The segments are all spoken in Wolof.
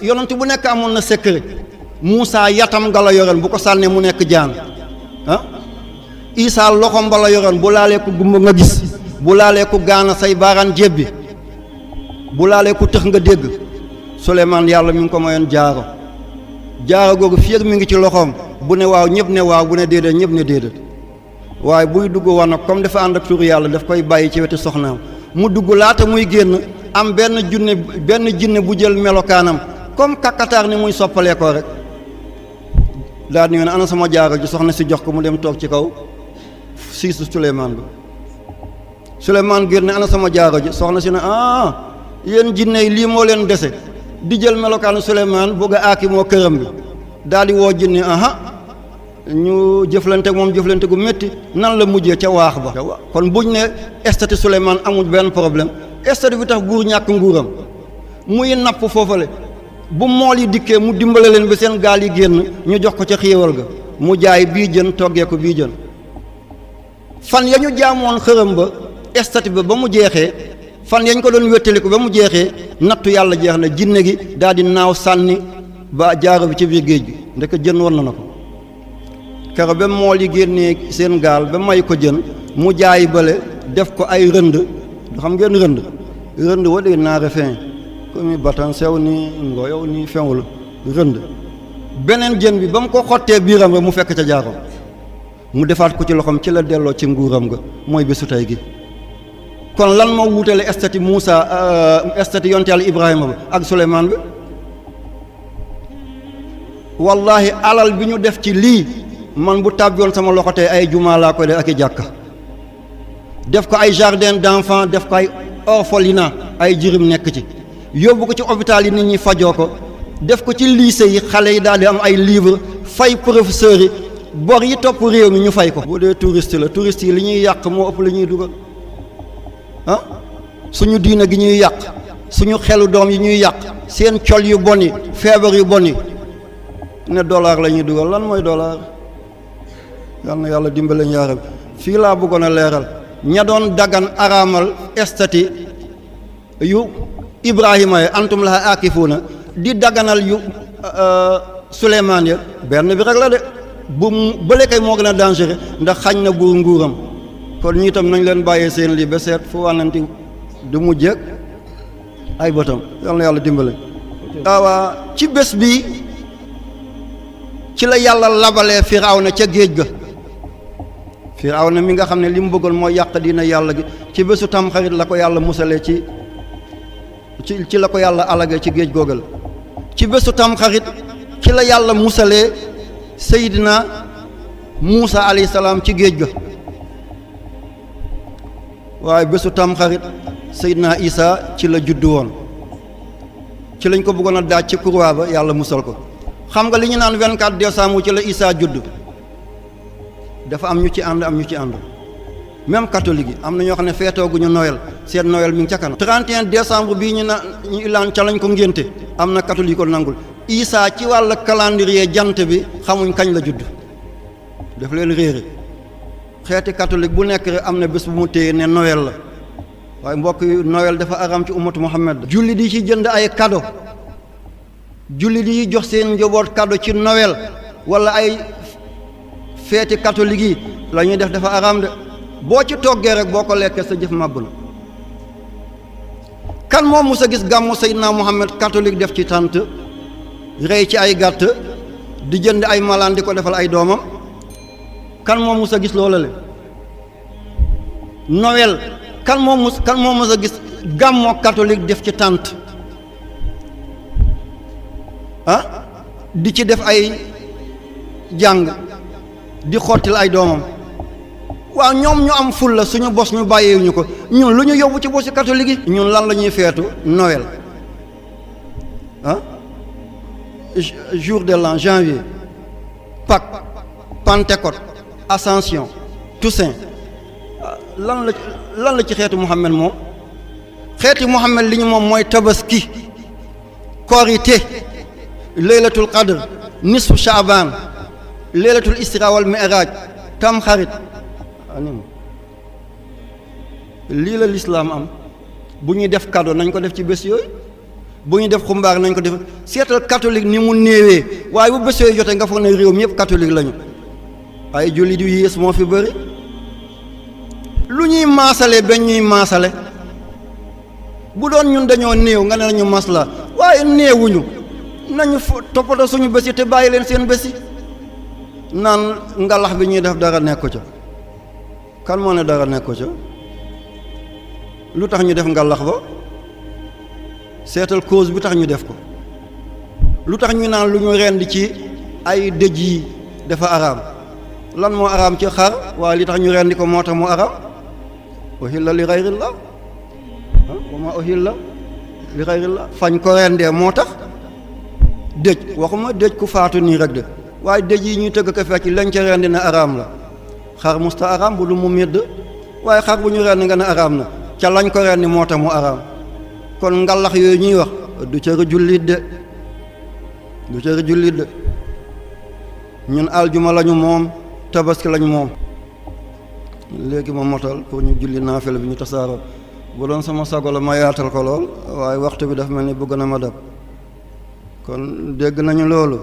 yonent bu nekk amoon na secret. Muusa yatam nga la yoroon bu ko sànnee mu nekk jaan ah. Isaa loxom ba la yoroon bu laalee ko gumba nga gis, bu laalee ko gaana say baaraan jébbi, bu laalee ko tëx nga dégg. Suleymaan yàlla mi ngi ko mayoon jaaro googu fiir mi ngi ci loxoom, bu ne waaw ñëpp ne waaw, bu ne déedéet ñëpp ne déedéet. waaye buy dugg woon nag comme dafa ànd ak turu yàlla daf koy bàyyi ci wetu soxnaam mu dugg laata muy génn am benn jinne bu jël melokaanam comme kakataar ni muy soppalee ko rek daal di ne ana sama jaaro ji, soxna si jox ko mu dem toog ci kaw siisu Suleymaan bi. Suleymaan génn ne ana sama jaaro ji, soxna si ne yéen jinne yi lii moo leen dese di jël melokaanu Suleymaan bëgg a aaki moo këram bi. daal di woo jinne ñu jëflante moom jëflante gu métti, nan la mujjee ca waax ba. kon buñ ne statut Suleymaan amul benn problème, statut bi tax buur ñàkk nguuram muy napp foofale bu mool yi dikkee mu dimbale leen ba seen gaal yi génn ñu jox ko ca xéewal ga mu jaay bii jën toggee ko bii jën. fan ya ñu jaamoon xërëm ba statut ba mu jeexee, fan yañ ko doon wéttaliku ba mu jeexee, nattu yàlla jeex na, jinne gi daal di naaw sànni ba jaaro bi ci biir géej gi ndeke jën war na ko kero ba mool yi génnee seen gaal ba may ko jën mu jaay bale def ko ay rënd. xam ngeen rënd waɗi naare fin comme batan sew ni ngoyow ni fenwul rënd. beneen jën bi ba mu ko xottee biiram rek mu fekk ca jaarom mu defaat ko ci loxoom, ci la delloo ci nguuram nga, mooy bésu tey gi. kon lan moo wuutale statut Muusa statut yonte Yàlla Ibrahima ba ak Suleymaan bi? wallahi alal bi ñu def ci lii man bu tàbbiwoon sama loxo tey ay jumaa laa koy def ak i jàkka, def ko ay jardin d'enfants, def ko ay orphelinat, ay jirim nekk ci, yóbbu ko ci hôpital yi nit ñi fajoo ko, def ko ci lycée yi xale yi daal di am ay livres, fay professeurs yi, bor yi topp réew mi ñu fay ko. bu dee touriste la, touriste yi li ñuy yàq moo ëpp li ñuy dugal suñu diina gi ñuy yàq, suñu xelu doom yi ñuy yàq, seen col yu bon yi, feebar yu bon yi, ne dollar la ñuy dugal. lan mooy dollar? yal na yàlla dimbale ñaaram. fii laa bëggoon a leeral ña doon dagan araamal statut yu Ibrahima ya antum laha akifuuna di daganal yu Suleymaan ya benn bi rek la de bu bële kay moo gën a dangereux ndax xañ na buur nguuram. kon ñi itam nañ leen bàyyee seen lii ba seet fu wànnanti du mujjeeg ay bëtam. yal na yàlla dimbale. waaw ci bés bi ci la yàlla labalee Firawna ca géej ga. Firawna mi nga xam ne li mu bëggoon mooy yàq diina yàlla gi, ci bésu tamxarit la ko yàlla musalee ci la ko yàlla alagee ci géej googal. ci bésu tamxarit ci la yàlla musalee Seydina Muusa alayhi salaam ci géej ga. waaye bésu tamxarit Seydina Isa ci la juddu woon, ci lañ ko bëggoon a daaj ci croix ba, yàlla musal ko. xam nga li ñu naan 24 décembre ci la Isa judd, dafa am ñu ci ànd am ñu ci ànd. même catholique yi am na ñoo xam ne feetooguñu Noël, seen Noël mi ngi ca kanam. 31 décembre bii ñu ilaan ca lañ ko ngénte, am na catholique ko nangul. Isa ci wàll calendrier jant bi xamuñ kañ la judd, daf leen réere. xeeti catholique bu nekk rek am na bés bu mu téye ne Noël la, waaye mbokk yi Noël dafa aram ci ummatu Muhammad. julli di ci jënd ay cadeau, julli di jox seen njaboot cadeau ci Noël wala ay feeti catholique yi la ñuy def dafa aram de. boo ci toggee rek boo ko lekkee sa jëf màbb na. kan moom mu sa gis gàmmu Seydina Muhammad catholique def ci tànt, rey ci ay gàtt, di jënd ay malaan di ko defal ay doomam? kan moom mu sa gis loola le? Noël kan moom mu sa gis gàmmoo catholique def ci tànt di ci def ay jàng, di xottil ay doomam? waaw ñoom ñu am ful la suñu bos ñu bàyyeewuñu ko, ñun lu ñu yóbbu ci bosi catholique yi. ñun lan la ñuy feetu? Noël jour de l'an, janvier, Pâques, Pentecôte, Ascension, Toussaint. lan la ci xeetu Muhammad moom? xeeti Muhammad li ñu moom mooy tabaski, korité, laylatul qadr, nisfu shaaban, laylatul isra wal mi'raj, tamxarit. lii la lislaam am. bu ñuy def cadeau nañ ko def ci bés yooyu. bu ñu def xumbaar nañ ko def seetal catholique ni mu néewee waaye bu bés yooyu jotee nga foog ne réew mi yëpp catholique lañu ay jullit yu yées moo fi bëri lu ñuy maasale bañ ñuy maasale bu doon ñun dañoo néew nga ne nañu masla waaye néewuñu nañu toppatoo suñu bési te bàyyi leen seen bési naan ngalax bi ñuy def dara nekku ca kan moo ne dara nekku ca lu tax ñu def ngalax ba seetal cause bi tax ñu def ko lu tax ñu naan lu ñu rend ci ay dëj yi dafa araam lan moo araam ci xar waaye li tax ñu rendi ko moo tax mu araam uhilla li ghayrillah wa ma uhilla li ghayrillah fañ ko rendee moo tax dëj waxuma dëj ku faatu nii rek de waaye dëj yi ñuy tëgg ko fecc lañ ca rendi ne araam la xar musta araam bu du mu medd waaye xar bu ñu rendi nga ne araam na ca lañ ko rendi moo tax mu araam kon ngalax yooyu ñuy wax du cëru jullit de du cëru jullit de ñun aljuma lañu moom tabaski lañu moom léegi ma motal pour ñu julli naafila bi ñu tasaaroo bu doon sama sago la ma yaatal ko lool waaye waxtu bi dafa mel ni bëgg na ma dab kon dégg nañu loolu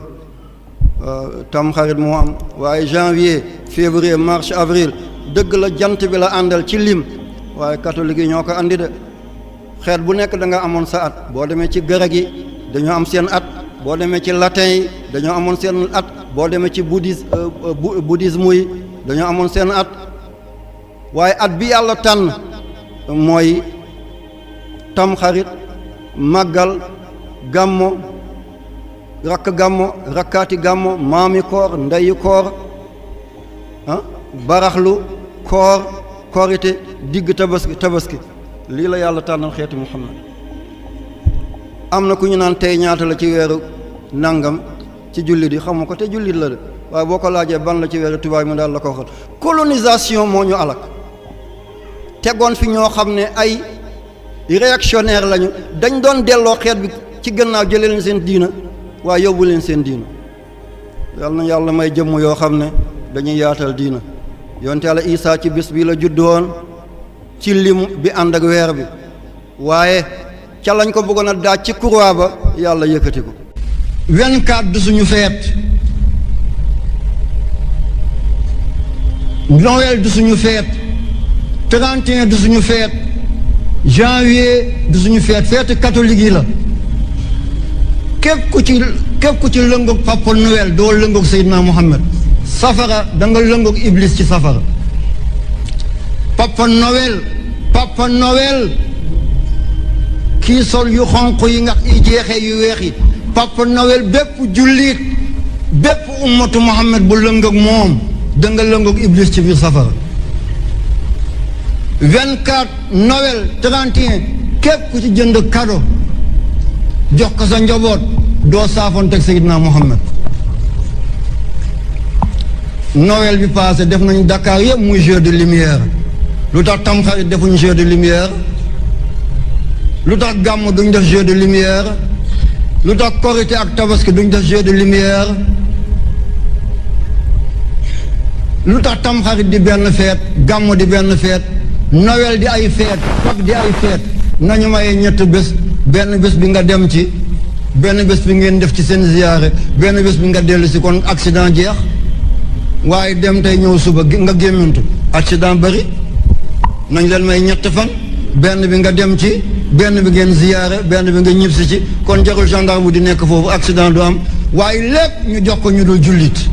tam xarit moo am waaye janvier février mars avril dëgg la jant bi la àndal ci lim waaye catholique yi ñoo ko andi de xeet bu nekk da nga amoon sa at boo demee ci grec yi dañoo am seen at boo demee ci latin yi dañoo amoon seen at boo demee ci bouddhisme yi dañoo amoon seen at waaye at bi yàlla tànn mooy tamxarit màggal gàmmo rakkaati gàmmo maami koor ndeyi koor baraxlu koor korite digg tabaski lii la yàlla tànnal xeeti Muhammad am na ku ñu naan tey ñaata la ci weeru nangam ci jullit yi xamu ko te jullit la de waaye boo ko laajee ban la ci weeru tubaab mu daal la ko waxal colonisation moo ñu alak tegoon fi ñoo xam ne ay réactionnaire lañu dañ doon delloo xeet bi ci gannaaw jëlee leen seen diina waaye yóbbu leen seen diina yàlla na yàlla may jëmm yoo xam ne dañuy yaatal diina yonte yàlla Isaa ci bis bi la juddoon ci lim bi ànd ak weer bi waaye ca lañ ko bëggoon a daaj ci croix ba yàlla yëkkati ko 24 du suñu feet Noël du suñu feet 31 du suñu feet janvier du suñu feet feetu catholique yi la képp ku ci lëngoog Papa Noël doo lëngoog Seydina Muhammad safara da nga lëngoog Iblis ci safara Papa Noël kii sol yu xonq yi nga i jeexee yu weex yi Papa Noël bépp jullit bépp ummatu Muhammad bu lëngoog moom da nga lëngoog Iblis ci biir safara 24 Noël 31 képp ku ci jënd cadeau jox ko sa njaboot doo saafoonteeg Seydina Muhammad Noël bi passé def nañu Dakar yëpp muy jeu de lumière lu tax Tamxarit defuñu jeu de lumière lu tax gàmm duñ def jeu de lumière lu tax Korité ak Tabaski duñ def jeu de lumière lu tax Tamxarit di benn feet gàmm di benn feet Noël di ay feet Pâques di ay feet nañu may ñett bés benn bés bi nga dem ci benn bés bi ngeen def ci seen ziyaare benn bés bi nga dellu si kon accident jeex waaye dem tey ñëw suba nga gémmantu accident bari nañ leen may ñett fan benn bi nga dem ci benn bi ngeen ziyaare benn bi nga ñibbisi ci kon jarul gendarme di nekk foofu accident du am waaye lépp ñu jox ko ñu dul jullit